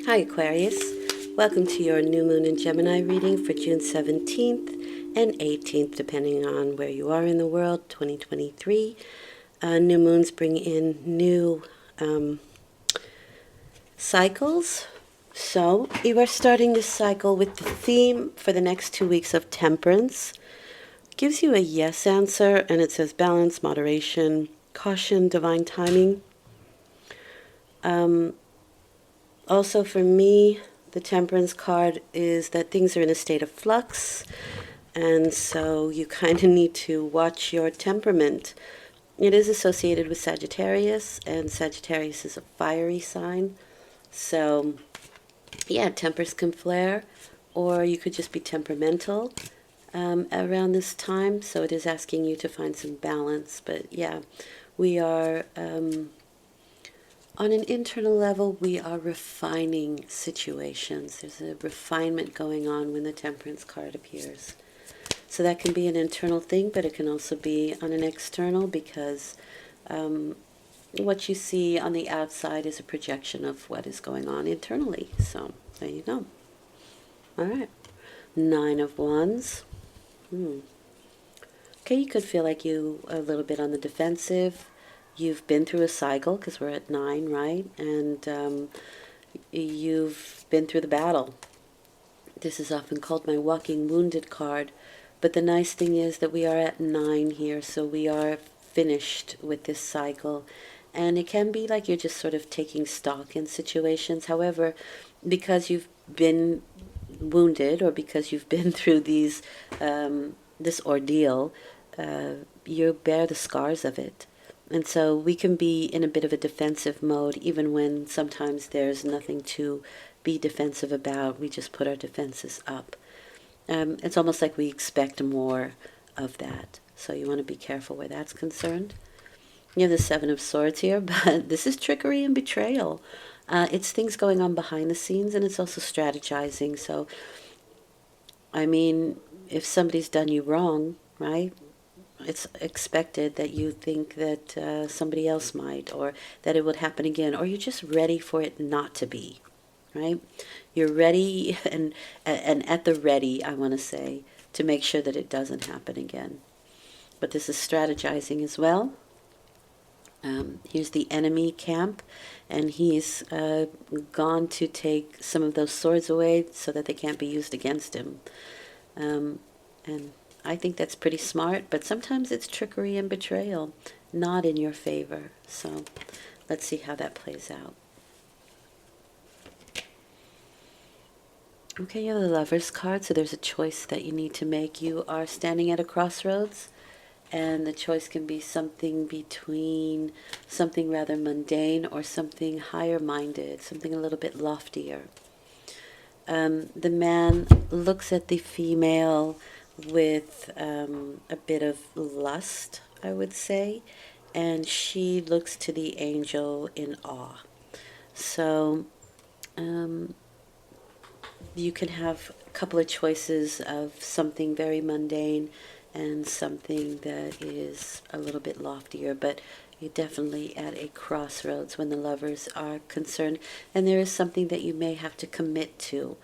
Hi Aquarius, welcome to your new moon in Gemini reading for June 17th and 18th, depending on where you are in the world, 2023. New moons bring in new cycles. So you are starting this cycle with the theme for the next 2 weeks of Temperance. It gives you a yes answer, and it says balance, moderation, caution, divine timing. Also for me, the Temperance card is that things are in a state of flux, and so you kind of need to watch your temperament. It is associated with Sagittarius, and Sagittarius is a fiery sign. So, yeah, tempers can flare, or you could just be temperamental around this time. So it is asking you to find some balance. But yeah, we are on an internal level, we are refining situations. There's a refinement going on when the Temperance card appears. So that can be an internal thing, but it can also be on an external, because what you see on the outside is a projection of what is going on internally. So there you go. All right. 9 of Wands. Okay, you could feel like you are a little bit on the defensive. You've been through a cycle, because we're at 9, right? And you've been through the battle. This is often called my walking wounded card. But the nice thing is that we are at 9 here, so we are finished with this cycle. And it can be like you're just sort of taking stock in situations. However, because you've been wounded, or because you've been through this ordeal, you bear the scars of it. And so we can be in a bit of a defensive mode, even when sometimes there's nothing to be defensive about. We just put our defenses up. It's almost like we expect more of that. So you want to be careful where that's concerned. You have the 7 of Swords here, but this is trickery and betrayal. It's things going on behind the scenes, and it's also strategizing. So, I mean, if somebody's done you wrong, right, it's expected that you think that somebody else might, or that it would happen again, or you're just ready for it not to be, right? You're ready and at the ready, I want to say, to make sure that it doesn't happen again. But this is strategizing as well. Here's the enemy camp, and he's gone to take some of those swords away so that they can't be used against him. And I think that's pretty smart, but sometimes it's trickery and betrayal, not in your favor. So let's see how that plays out. Okay, you have the Lover's card, so there's a choice that you need to make. You are standing at a crossroads, and the choice can be something between something rather mundane or something higher-minded, something a little bit loftier. The man looks at the female with a bit of lust, I would say, and she looks to the angel in awe. So you can have a couple of choices of something very mundane and something that is a little bit loftier, but you're definitely at a crossroads when the lovers are concerned, and there is something that you may have to commit to.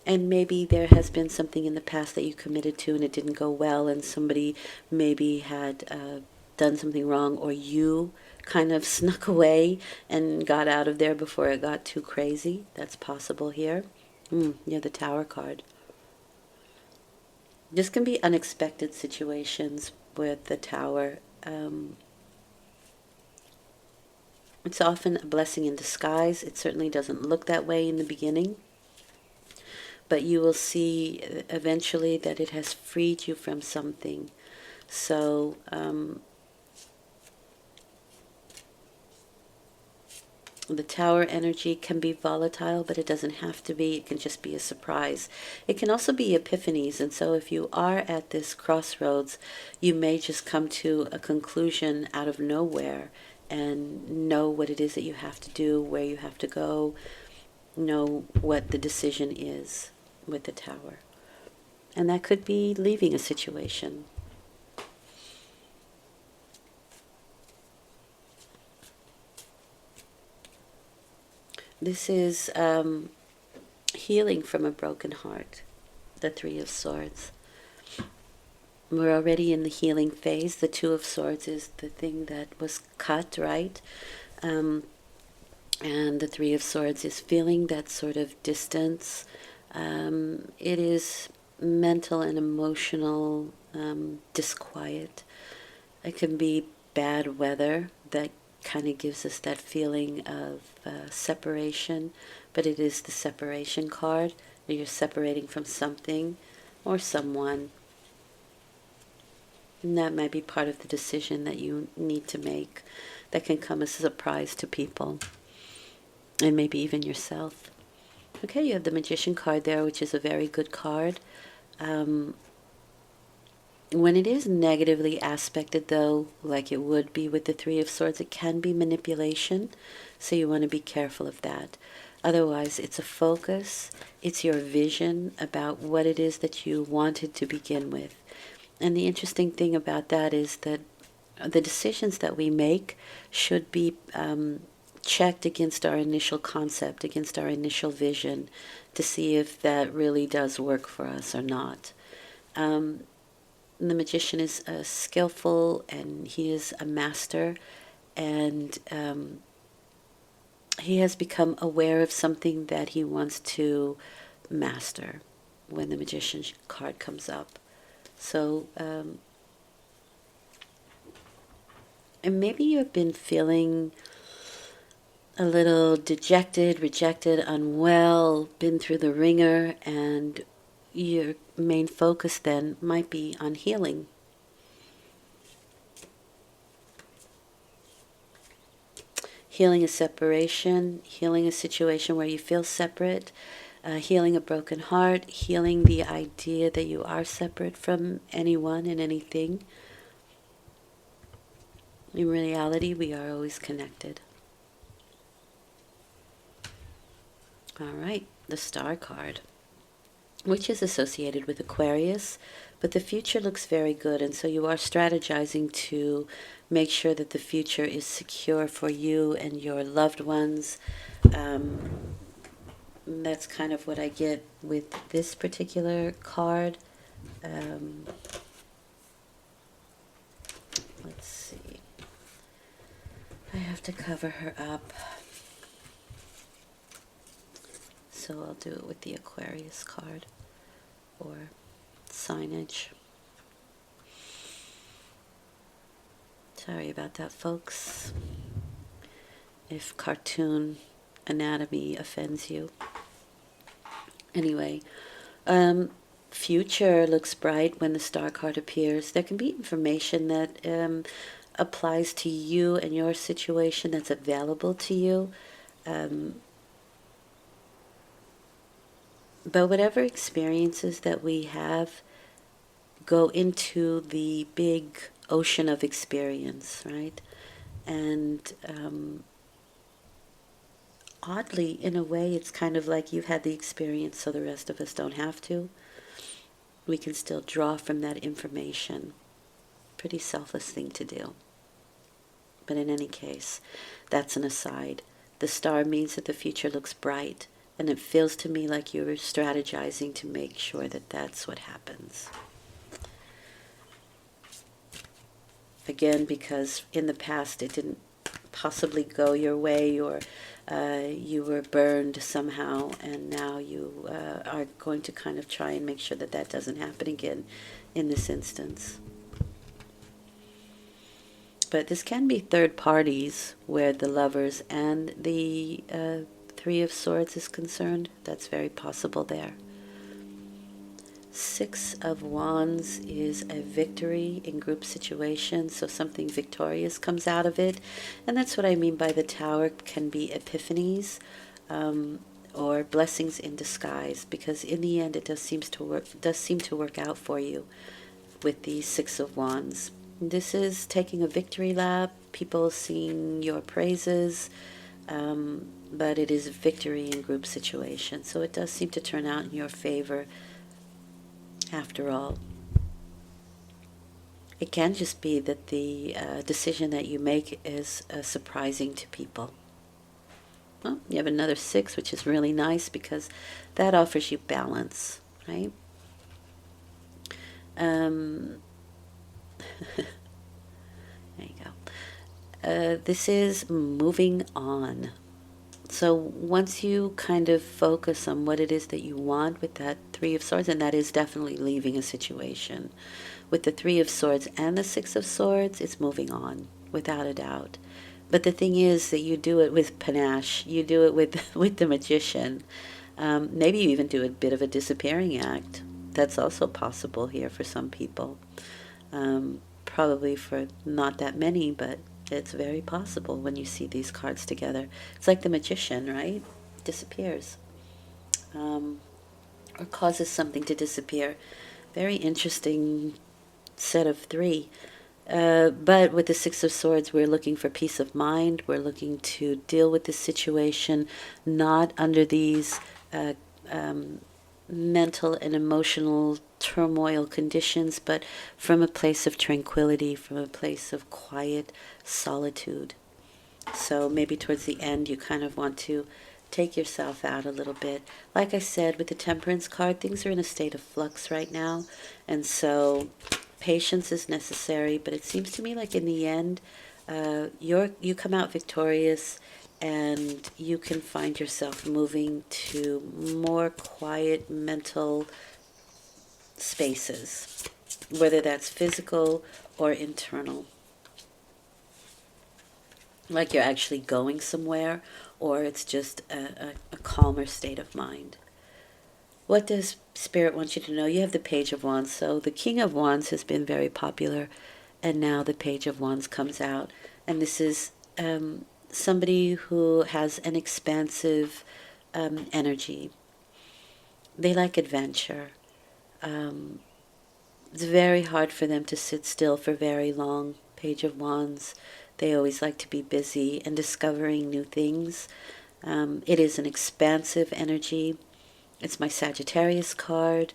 And maybe there has been something in the past that you committed to and it didn't go well, and somebody maybe had done something wrong, or you kind of snuck away and got out of there before it got too crazy. That's possible here. Yeah, the Tower card. This can be unexpected situations with the Tower. It's often a blessing in disguise. It certainly doesn't look that way in the beginning, but you will see eventually that it has freed you from something. So the Tower energy can be volatile, but it doesn't have to be. It can just be a surprise. It can also be epiphanies, and so if you are at this crossroads, you may just come to a conclusion out of nowhere and know what it is that you have to do, where you have to go, know what the decision is with the Tower. And that could be leaving a situation. This is healing from a broken heart, the Three of Swords. We're already in the healing phase. The Two of Swords is the thing that was cut, right? And the Three of Swords is feeling that sort of distance. It is mental and emotional disquiet. It can be bad weather that kind of gives us that feeling of separation, but it is the separation card. You're separating from something or someone. And that might be part of the decision that you need to make that can come as a surprise to people and maybe even yourself. Okay, you have the Magician card there, which is a very good card. When it is negatively aspected, though, like it would be with the Three of Swords, it can be manipulation, so you want to be careful of that. Otherwise, it's a focus, it's your vision about what it is that you wanted to begin with. And the interesting thing about that is that the decisions that we make should be checked against our initial concept, against our initial vision, to see if that really does work for us or not. The Magician is skillful, and he is a master, and he has become aware of something that he wants to master when the Magician card comes up. So, and maybe you have been feeling a little dejected, rejected, unwell, been through the ringer, and your main focus then might be on healing. Healing a separation, healing a situation where you feel separate, healing a broken heart, healing the idea that you are separate from anyone and anything. In reality, we are always connected. All right, the Star card, which is associated with Aquarius, but the future looks very good, and so you are strategizing to make sure that the future is secure for you and your loved ones. That's kind of what I get with this particular card. Let's see. I have to cover her up, so I'll do it with the Aquarius card or signage. Sorry about that, folks, if cartoon anatomy offends you. Anyway, future looks bright when the Star card appears. There can be information that applies to you and your situation that's available to you. But whatever experiences that we have go into the big ocean of experience, right? And oddly, in a way, it's kind of like you've had the experience so the rest of us don't have to. We can still draw from that information. Pretty selfless thing to do. But in any case, that's an aside. The star means that the future looks bright, and it feels to me like you're strategizing to make sure that that's what happens. Again, because in the past it didn't possibly go your way, or you were burned somehow, and now you are going to kind of try and make sure that that doesn't happen again in this instance. But this can be third parties where the Lovers and the Three of Swords is concerned. That's very possible there. Six of Wands is a victory in group situations, so something victorious comes out of it. And that's what I mean by the Tower can be epiphanies or blessings in disguise, because in the end it does seem to work out for you with the Six of Wands. This is taking a victory lap, people singing your praises, but it is a victory in group situations, so it does seem to turn out in your favor. After all, it can just be that the decision that you make is surprising to people. Well, you have another 6, which is really nice because that offers you balance, right? There you go. This is moving on. So once you kind of focus on what it is that you want with that 3 of Swords, and that is definitely leaving a situation. With the 3 of Swords and the 6 of Swords, it's moving on, without a doubt. But the thing is that you do it with panache. You do it with, with the Magician. Maybe you even do a bit of a disappearing act. That's also possible here for some people. Probably for not that many, but it's very possible when you see these cards together. It's like the Magician, right? Disappears. Or causes something to disappear. Very interesting set of 3. But with the 6 of Swords, we're looking for peace of mind. We're looking to deal with this situation not under these mental and emotional turmoil conditions, but from a place of tranquility, from a place of quiet solitude. So maybe towards the end, you kind of want to take yourself out a little bit. Like I said, with the Temperance card, things are in a state of flux right now. And so patience is necessary. But it seems to me like in the end, you come out victorious, and you can find yourself moving to more quiet mental spaces, whether that's physical or internal. Like you're actually going somewhere, or it's just a calmer state of mind. What does Spirit want you to know? You have the Page of Wands. So the King of Wands has been very popular, and now the Page of Wands comes out. And this is somebody who has an expansive energy. They like adventure. It's very hard for them to sit still for very long. Page of Wands. They always like to be busy and discovering new things. It is an expansive energy. It's my Sagittarius card.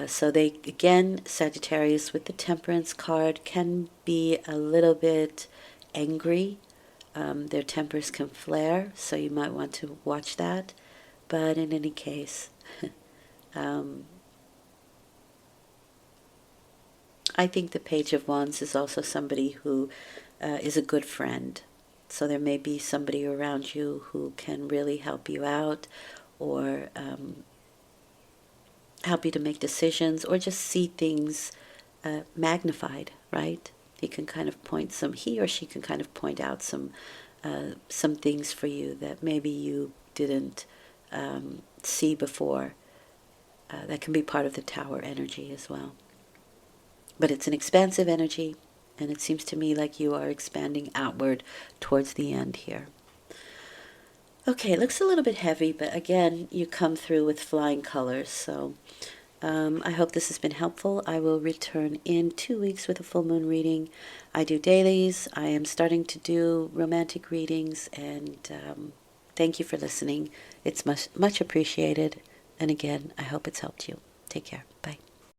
So they, again, Sagittarius with the Temperance card can be a little bit angry. Their tempers can flare, so you might want to watch that. But in any case, I think the Page of Wands is also somebody who is a good friend. So there may be somebody around you who can really help you out, or help you to make decisions, or just see things magnified, right? He can kind of he or she can kind of point out some things for you that maybe you didn't see before. That can be part of the Tower energy as well. But it's an expansive energy, and it seems to me like you are expanding outward towards the end here. Okay, it looks a little bit heavy, but again, you come through with flying colors. So I hope this has been helpful. I will return in 2 weeks with a full moon reading. I do dailies. I am starting to do romantic readings, and thank you for listening. It's much appreciated. And again, I hope it's helped you. Take care. Bye.